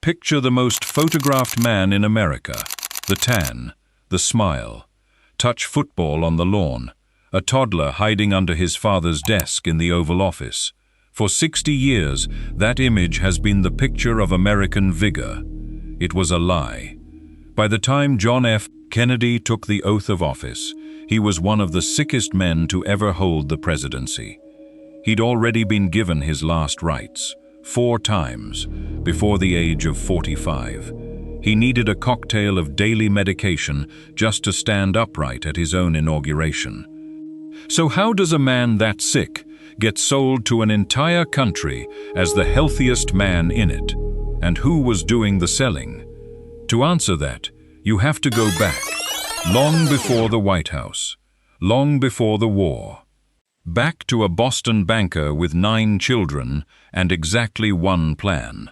Picture the most photographed man in America. The tan, the smile. Touch football on the lawn. A toddler hiding under his father's desk in the Oval Office. For 60 years, that image has been the picture of American vigor. It was a lie. By the time John F. Kennedy took the oath of office, he was one of the sickest men to ever hold the presidency. He'd already been given his last rites, 4 times, before the age of 45. He needed a cocktail of daily medication just to stand upright at his own inauguration. So how does a man that sick get sold to an entire country as the healthiest man in it? And who was doing the selling? To answer that, you have to go back, long before the White House, long before the war. Back to a Boston banker with 9 children and exactly one plan.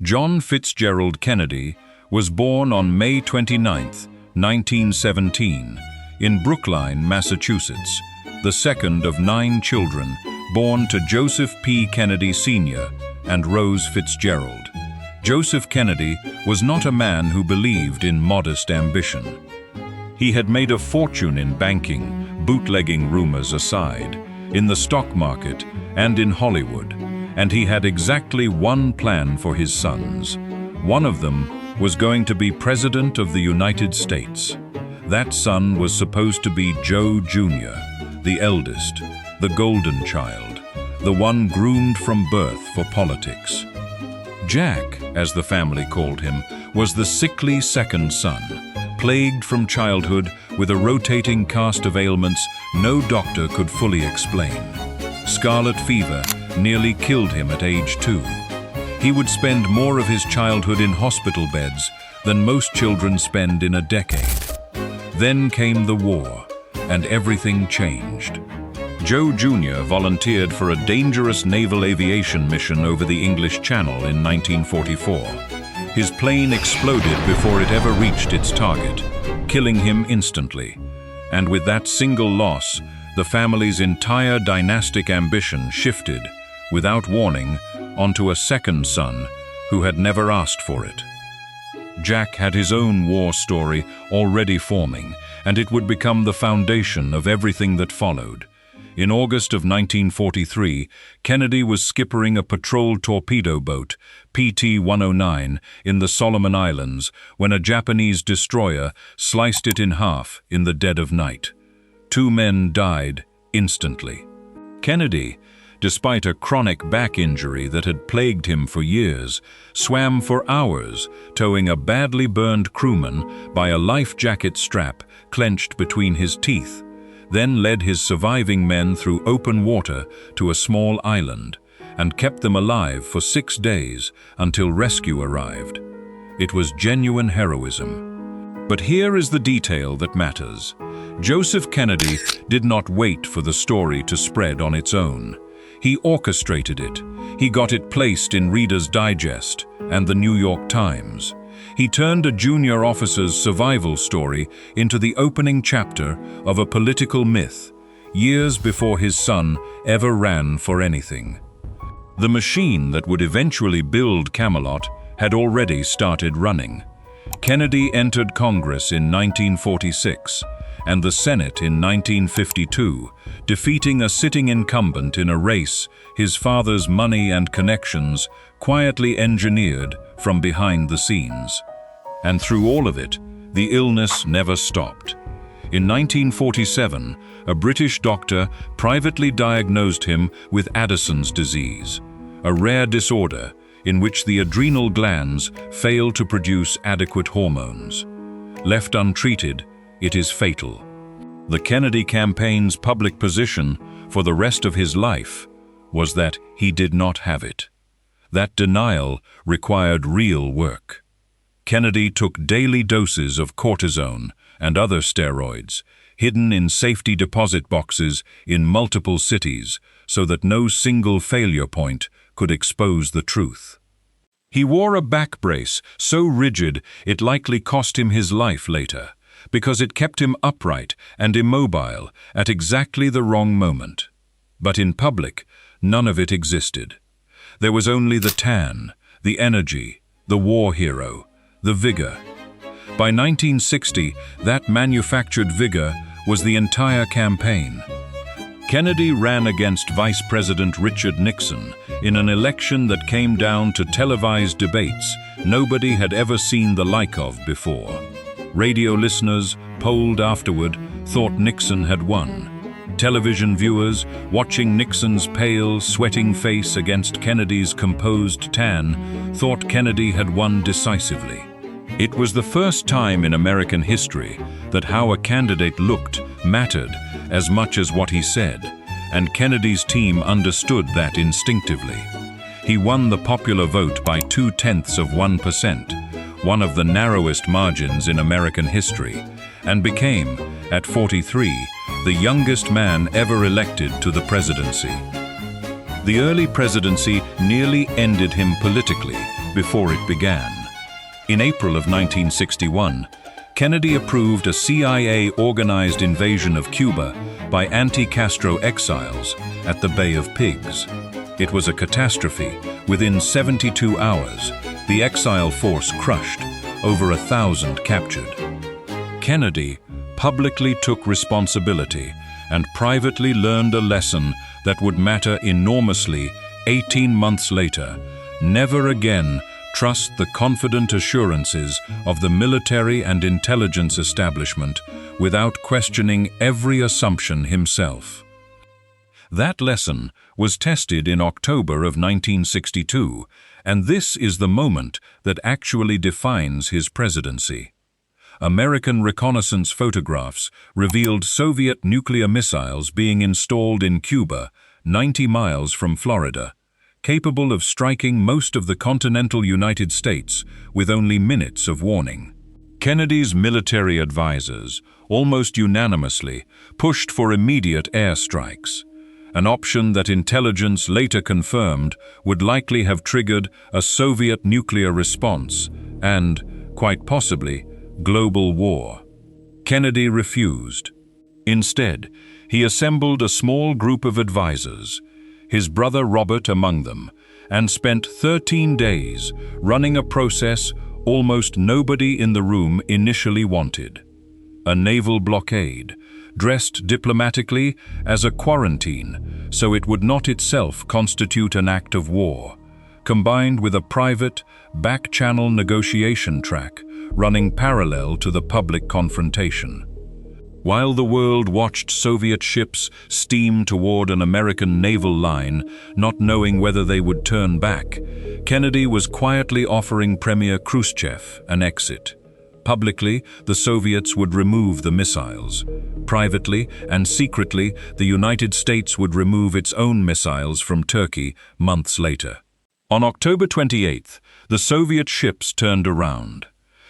John Fitzgerald Kennedy was born on May 29, 1917, in Brookline, Massachusetts, the second of 9 children born to Joseph P. Kennedy Sr. and Rose Fitzgerald. Joseph Kennedy was not a man who believed in modest ambition. He had made a fortune in banking, bootlegging rumors aside, in the stock market and in Hollywood, and he had exactly one plan for his sons. One of them was going to be President of the United States. That son was supposed to be Joe Jr., the eldest, the golden child, the one groomed from birth for politics. Jack, as the family called him, was the sickly second son, plagued from childhood with a rotating cast of ailments no doctor could fully explain. Scarlet fever nearly killed him at age 2. He would spend more of his childhood in hospital beds than most children spend in a decade. Then came the war, and everything changed. Joe Jr. volunteered for a dangerous naval aviation mission over the English Channel in 1944. His plane exploded before it ever reached its target, killing him instantly. And with that single loss, the family's entire dynastic ambition shifted, without warning, onto a second son who had never asked for it. Jack had his own war story already forming, and it would become the foundation of everything that followed. In August of 1943, Kennedy was skippering a patrol torpedo boat, PT-109, in the Solomon Islands when a Japanese destroyer sliced it in half in the dead of night. 2 men died instantly. Kennedy, despite a chronic back injury that had plagued him for years, swam for hours, towing a badly burned crewman by a life jacket strap clenched between his teeth, then led his surviving men through open water to a small island and kept them alive for 6 days until rescue arrived. It was genuine heroism. But here is the detail that matters. Joseph Kennedy did not wait for the story to spread on its own. He orchestrated it. He got it placed in Reader's Digest and the New York Times. He turned a junior officer's survival story into the opening chapter of a political myth, years before his son ever ran for anything. The machine that would eventually build Camelot had already started running. Kennedy entered Congress in 1946 and the Senate in 1952, defeating a sitting incumbent in a race his father's money and connections quietly engineered from behind the scenes. And through all of it, the illness never stopped. In 1947, a British doctor privately diagnosed him with Addison's disease, a rare disorder in which the adrenal glands fail to produce adequate hormones. Left untreated, it is fatal. The Kennedy campaign's public position for the rest of his life was that he did not have it. That denial required real work. Kennedy took daily doses of cortisone and other steroids, hidden in safety deposit boxes in multiple cities so that no single failure point could expose the truth. He wore a back brace so rigid it likely cost him his life later, because it kept him upright and immobile at exactly the wrong moment. But in public, none of it existed. There was only the tan, the energy, the war hero, the vigor. By 1960, that manufactured vigor was the entire campaign. Kennedy ran against Vice President Richard Nixon in an election that came down to televised debates nobody had ever seen the like of before. Radio listeners, polled afterward, thought Nixon had won. Television viewers, watching Nixon's pale, sweating face against Kennedy's composed tan, thought Kennedy had won decisively. It was the first time in American history that how a candidate looked mattered as much as what he said, and Kennedy's team understood that instinctively. He won the popular vote by 0.2%, one of the narrowest margins in American history, and became, at 43, the youngest man ever elected to the presidency. The early presidency nearly ended him politically before it began. In April of 1961, Kennedy approved a CIA-organized invasion of Cuba by anti-Castro exiles at the Bay of Pigs. It was a catastrophe. Within 72 hours, the exile force crushed, over 1,000 captured. Kennedy publicly took responsibility and privately learned a lesson that would matter enormously 18 months later. Never again trust the confident assurances of the military and intelligence establishment without questioning every assumption himself. That lesson was tested in October of 1962, and this is the moment that actually defines his presidency. American reconnaissance photographs revealed Soviet nuclear missiles being installed in Cuba, 90 miles from Florida, capable of striking most of the continental United States with only minutes of warning. Kennedy's military advisors, almost unanimously, pushed for immediate airstrikes, an option that intelligence later confirmed would likely have triggered a Soviet nuclear response and, quite possibly, global war. Kennedy refused. Instead, he assembled a small group of advisors, his brother Robert among them, and spent 13 days running a process almost nobody in the room initially wanted. A naval blockade, dressed diplomatically as a quarantine so it would not itself constitute an act of war, combined with a private, back-channel negotiation track running parallel to the public confrontation. While the world watched Soviet ships steam toward an American naval line, not knowing whether they would turn back, Kennedy was quietly offering Premier Khrushchev an exit. Publicly, the Soviets would remove the missiles. Privately and secretly, the United States would remove its own missiles from Turkey months later. On October 28th, the Soviet ships turned around.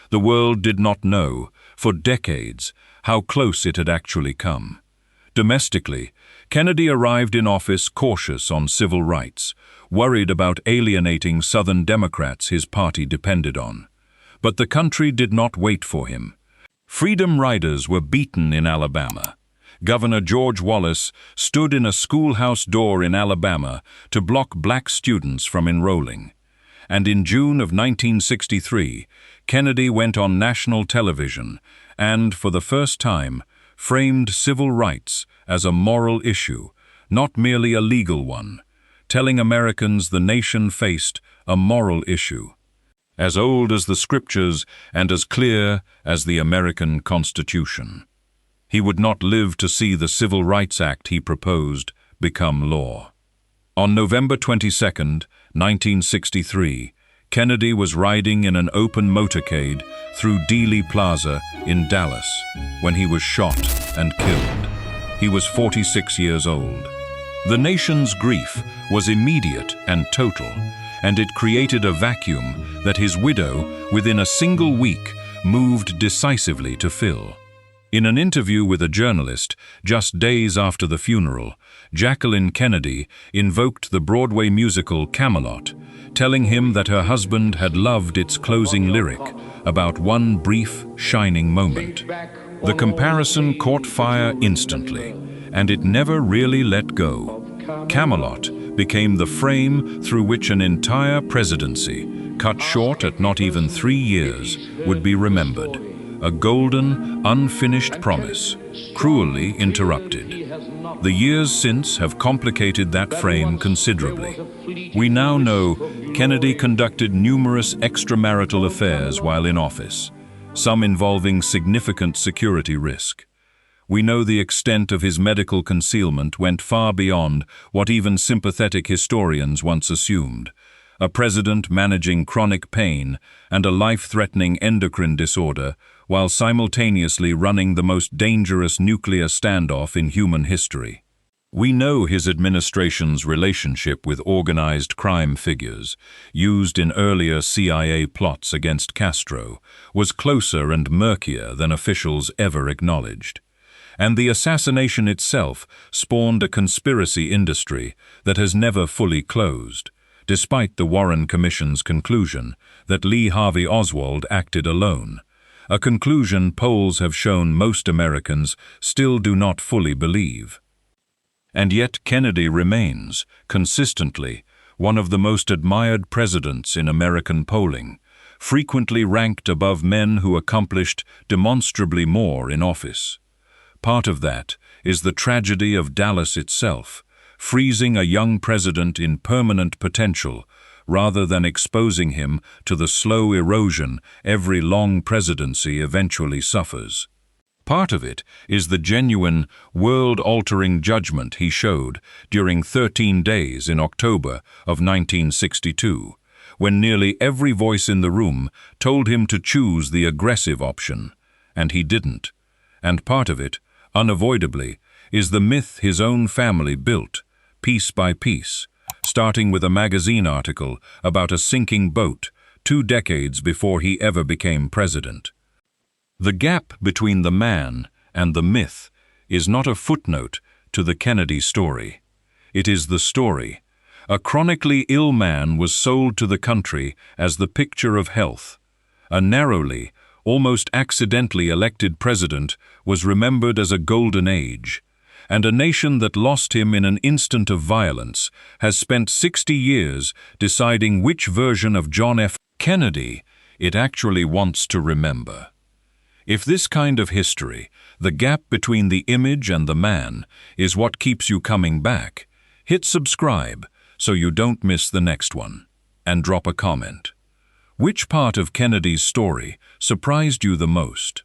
The world did not know, for decades, how close it had actually come. Domestically, Kennedy arrived in office cautious on civil rights, worried about alienating Southern Democrats his party depended on. But the country did not wait for him. Freedom Riders were beaten in Alabama. Governor George Wallace stood in a schoolhouse door in Alabama to block black students from enrolling. And in June of 1963, Kennedy went on national television and, for the first time, framed civil rights as a moral issue, not merely a legal one, telling Americans the nation faced a moral issue, as old as the scriptures and as clear as the American Constitution. He would not live to see the Civil Rights Act he proposed become law. On November 22, 1963, Kennedy was riding in an open motorcade through Dealey Plaza in Dallas when he was shot and killed. He was 46 years old. The nation's grief was immediate and total, and it created a vacuum that his widow, within a single week, moved decisively to fill. In an interview with a journalist just days after the funeral, Jacqueline Kennedy invoked the Broadway musical Camelot, telling him that her husband had loved its closing lyric about one brief, shining moment. The comparison caught fire instantly, and it never really let go. Camelot became the frame through which an entire presidency, cut short at not even 3 years, would be remembered. A golden, unfinished promise, cruelly interrupted. The years since have complicated that frame considerably. We now know Kennedy conducted numerous extramarital affairs while in office, some involving significant security risk. We know the extent of his medical concealment went far beyond what even sympathetic historians once assumed. A president managing chronic pain and a life-threatening endocrine disorder while simultaneously running the most dangerous nuclear standoff in human history. We know his administration's relationship with organized crime figures, used in earlier CIA plots against Castro, was closer and murkier than officials ever acknowledged. And the assassination itself spawned a conspiracy industry that has never fully closed, despite the Warren Commission's conclusion that Lee Harvey Oswald acted alone, a conclusion polls have shown most Americans still do not fully believe. And yet Kennedy remains, consistently, one of the most admired presidents in American polling, frequently ranked above men who accomplished demonstrably more in office. Part of that is the tragedy of Dallas itself, freezing a young president in permanent potential rather than exposing him to the slow erosion every long presidency eventually suffers. Part of it is the genuine, world-altering judgment he showed during 13 days in October of 1962, when nearly every voice in the room told him to choose the aggressive option, and he didn't. And part of it, unavoidably, is the myth his own family built, piece by piece, starting with a magazine article about a sinking boat 2 decades before he ever became president. The gap between the man and the myth is not a footnote to the Kennedy story. It is the story. A chronically ill man was sold to the country as the picture of health. A narrowly, almost accidentally elected president was remembered as a golden age, and a nation that lost him in an instant of violence has spent 60 years deciding which version of John F. Kennedy it actually wants to remember. If this kind of history, the gap between the image and the man, is what keeps you coming back, hit subscribe so you don't miss the next one, and drop a comment. Which part of Kennedy's story surprised you the most?